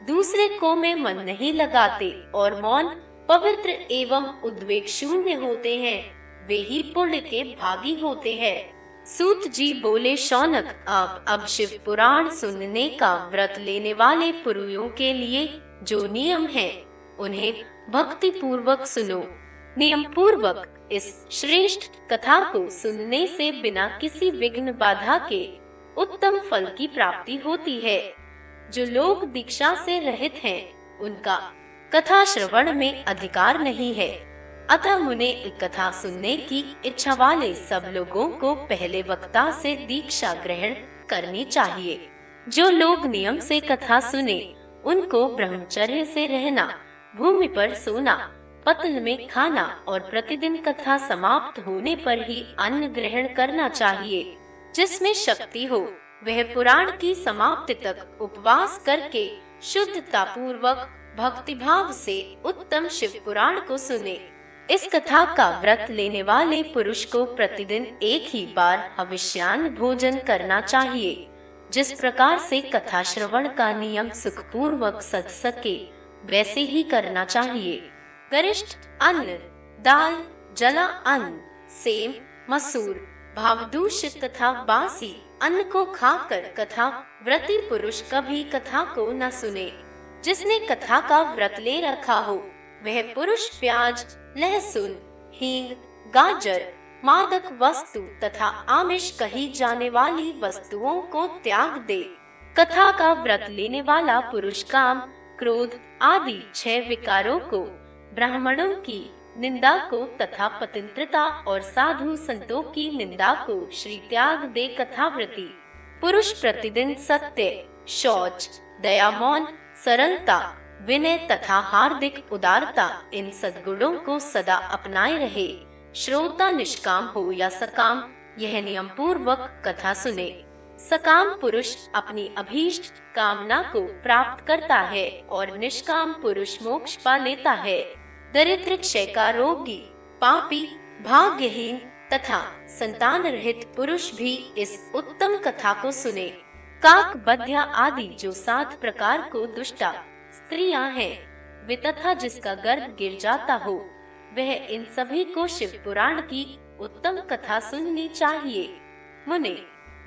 दूसरे को में मन नहीं लगाते और मौन, पवित्र एवं उद्वेग शून्य होते हैं, वे ही पुण्य के भागी होते हैं। सूत जी बोले, शौनक, आप अब शिव पुराण सुनने का व्रत लेने वाले पुरुषों के लिए जो नियम है उन्हें भक्ति पूर्वक सुनो। नियम पूर्वक इस श्रेष्ठ कथा को सुनने से बिना किसी विघ्न बाधा के उत्तम फल की प्राप्ति होती है। जो लोग दीक्षा से रहित हैं, उनका कथा श्रवण में अधिकार नहीं है, अतः मुने कथा सुनने की इच्छा वाले सब लोगों को पहले वक्ता से दीक्षा ग्रहण करनी चाहिए। जो लोग नियम से कथा सुने, उनको ब्रह्मचर्य से रहना, भूमि पर सोना, पतन में खाना और प्रतिदिन कथा समाप्त होने पर ही अन्न ग्रहण करना चाहिए। जिसमें शक्ति हो वह पुराण की समाप्ति तक उपवास करके शुद्धता पूर्वक भक्तिभाव से उत्तम शिव पुराण को सुने। इस कथा का व्रत लेने वाले पुरुष को प्रतिदिन एक ही बार हविष्यान्न भोजन करना चाहिए। जिस प्रकार से कथा श्रवण का नियम सुखपूर्वक सज सके वैसे ही करना चाहिए। गरिष्ठ अन्न, दाल, जला अन्न, सेम, मसूर, भावदूषित तथा बासी अन्न को खाकर कथा व्रती पुरुष कभी कथा को न सुने। जिसने कथा का व्रत ले रखा हो वह पुरुष प्याज, लहसुन, हींग, गाजर, मादक वस्तु तथा आमिष कही जाने वाली वस्तुओं को त्याग दे। कथा का व्रत लेने वाला पुरुष काम, क्रोध आदि 6 विकारों को, ब्राह्मणों की निंदा को तथा पतिव्रता और साधु संतों की निंदा को श्री त्याग दे। कथाव्रती पुरुष प्रतिदिन सत्य, शौच, दया, मौन, सरलता, विनय तथा हार्दिक उदारता इन सद्गुणों को सदा अपनाए रहे। श्रोता निष्काम हो या सकाम यह नियम पूर्वक कथा सुने। सकाम पुरुष अपनी अभीष्ट कामना को प्राप्त करता है और निष्काम पुरुष मोक्ष पा लेता है। दरिद्र, क्षय का रोगी, पापी, भाग्यहीन तथा संतान रहित पुरुष भी इस उत्तम कथा को सुने। काक, बधिया आदि जो 7 प्रकार को दुष्टा स्त्रियां हैं वे तथा जिसका गर्भ गिर जाता हो वह इन सभी को शिव पुराण की उत्तम कथा सुननी चाहिए। मुने,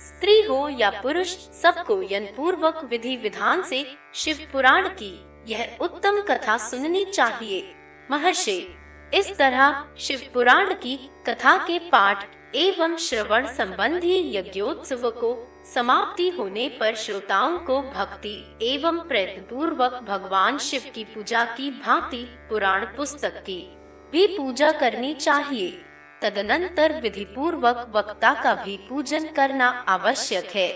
स्त्री हो या पुरुष सबको यन पूर्वक विधि विधान से शिव पुराण की यह उत्तम कथा सुननी चाहिए। महर्षि, इस तरह शिव पुराण की कथा के पाठ एवं श्रवण संबंधी यज्ञोत्सव को समाप्ति होने पर श्रोताओं को भक्ति एवं प्रयत्न पूर्वक भगवान शिव की पूजा की भांति पुराण पुस्तक की भी पूजा करनी चाहिए। तदनंतर विधि पूर्वक वक्ता का भी पूजन करना आवश्यक है।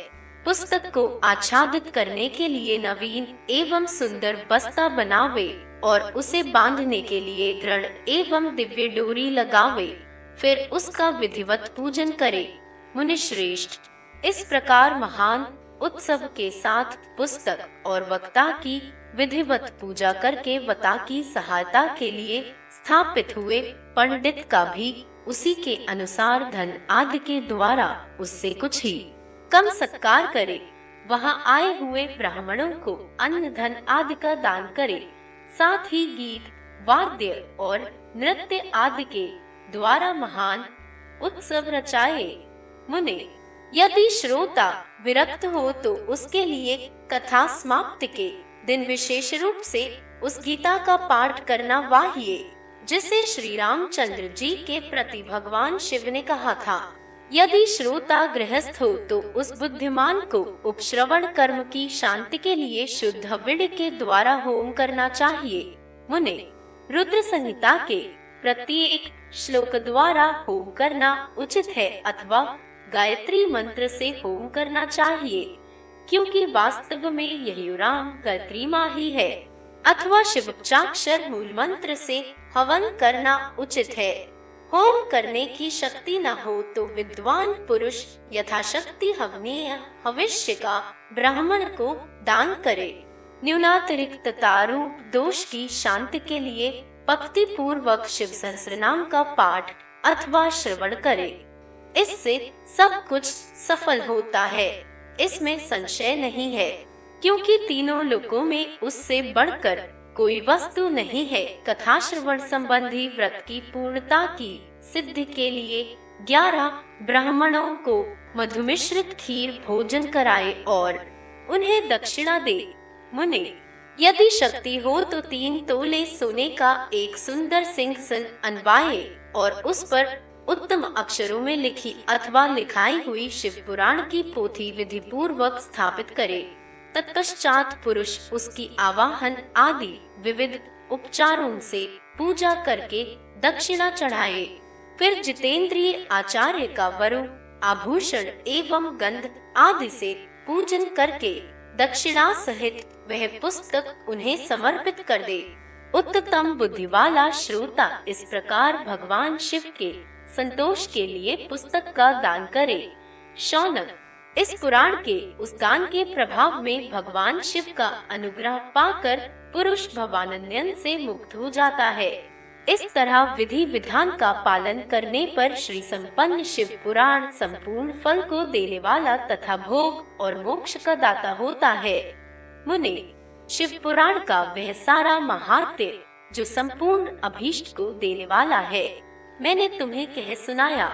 पुस्तक को आच्छादित करने के लिए नवीन एवं सुंदर बस्ता बनावे और उसे बांधने के लिए दृढ़ एवं दिव्य डोरी लगावे, फिर उसका विधिवत पूजन करे। मुनि श्रेष्ठ, इस प्रकार महान उत्सव के साथ पुस्तक और वक्ता की विधिवत पूजा करके वक्ता की सहायता के लिए स्थापित हुए पंडित का भी उसी के अनुसार धन आदि के द्वारा उससे कुछ ही कम सत्कार करे। वहां आए हुए ब्राह्मणों को अन्न धन आदि का दान करे। साथ ही गीत, वाद्य और नृत्य आदि के द्वारा महान उत्सव रचाए। मुने, यदि श्रोता विरक्त हो तो उसके लिए कथा समाप्ति के दिन विशेष रूप से उस गीता का पाठ करना चाहिए जिसे श्री रामचंद्र जी के प्रति भगवान शिव ने कहा था। यदि श्रोता गृहस्थ हो तो उस बुद्धिमान को उपश्रवण कर्म की शांति के लिए शुद्ध हविड़ के द्वारा होम करना चाहिए। मुने, रुद्र संहिता के प्रत्येक श्लोक द्वारा होम करना उचित है अथवा गायत्री मंत्र से होम करना चाहिए, क्योंकि वास्तव में यही राम गायत्री माँ ही है। अथवा शिवोच्चाक्षर मूल मंत्र से हवन करना उचित है। होम करने की शक्ति न हो तो विद्वान पुरुष यथाशक्ति हवनीय हविष्य का ब्राह्मण को दान करे। न्यूनातिरिक्तता रूप दोष की शांति के लिए भक्ति पूर्वक शिव सहस्रनाम का पाठ अथवा श्रवण करे। इससे सब कुछ सफल होता है, इसमें संशय नहीं है, क्योंकि तीनों लोकों में उससे बढ़कर कोई वस्तु नहीं है। कथा श्रवण संबंधी व्रत की पूर्णता की सिद्धि के लिए 11 ब्राह्मणों को मधुमिश्रित खीर भोजन कराए और उन्हें दक्षिणा दे। मुने, यदि शक्ति हो तो 3 तोले सोने का एक सुंदर सिंहासन बनवाए और उस पर उत्तम अक्षरों में लिखी अथवा लिखाई हुई शिव पुराण की पोथी विधि पूर्वक स्थापित करे। तत्पश्चात पुरुष उसकी आवाहन आदि विविध उपचारों से पूजा करके दक्षिणा चढ़ाए। फिर जितेंद्रिय आचार्य का वरु, आभूषण एवं गंध आदि से पूजन करके दक्षिणा सहित वह पुस्तक उन्हें समर्पित कर दे। उत्तम बुद्धि वाला श्रोता इस प्रकार भगवान शिव के संतोष के लिए पुस्तक का दान करे। शौनक, इस पुराण के उस दान के प्रभाव में भगवान शिव का अनुग्रह पाकर पुरुष भवानंदन से मुक्त हो जाता है। इस तरह विधि विधान का पालन करने पर श्री संपन्न शिव पुराण संपूर्ण फल को देने वाला तथा भोग और मोक्ष का दाता होता है। मुने, शिव पुराण का वह सारा महात्म्य जो संपूर्ण अभीष्ट को देने वाला है, मैंने तुम्हें कह सुनाया।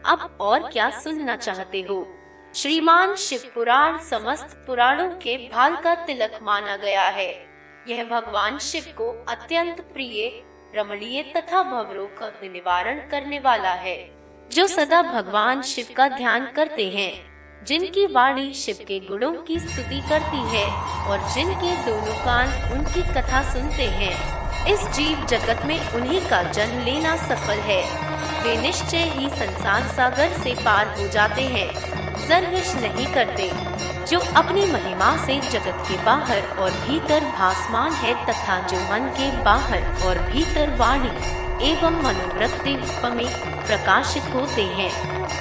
अब और क्या सुनना चाहते हो? श्रीमान शिव पुराण समस्त पुराणों के भाल का तिलक माना गया है। यह भगवान शिव को अत्यंत प्रिय, रमणीय तथा भवरोग का निवारण करने वाला है। जो सदा भगवान शिव का ध्यान करते हैं, जिनकी वाणी शिव के गुणों की स्तुति करती है और जिनके दोनों कान उनकी कथा सुनते हैं, इस जीव जगत में उन्हीं का जन्म लेना सफल है। वे निश्चय ही संसार सागर से पार हो जाते हैं, गर्विश नहीं करते। जो अपनी महिमा से जगत के बाहर और भीतर भासमान है तथा जो मन के बाहर और भीतर वाणी एवं मनोवृत्ति में प्रकाशित होते हैं,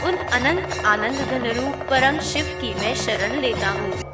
उन अनंत आनंद घन रूप परम शिव की मैं शरण लेता हूँ।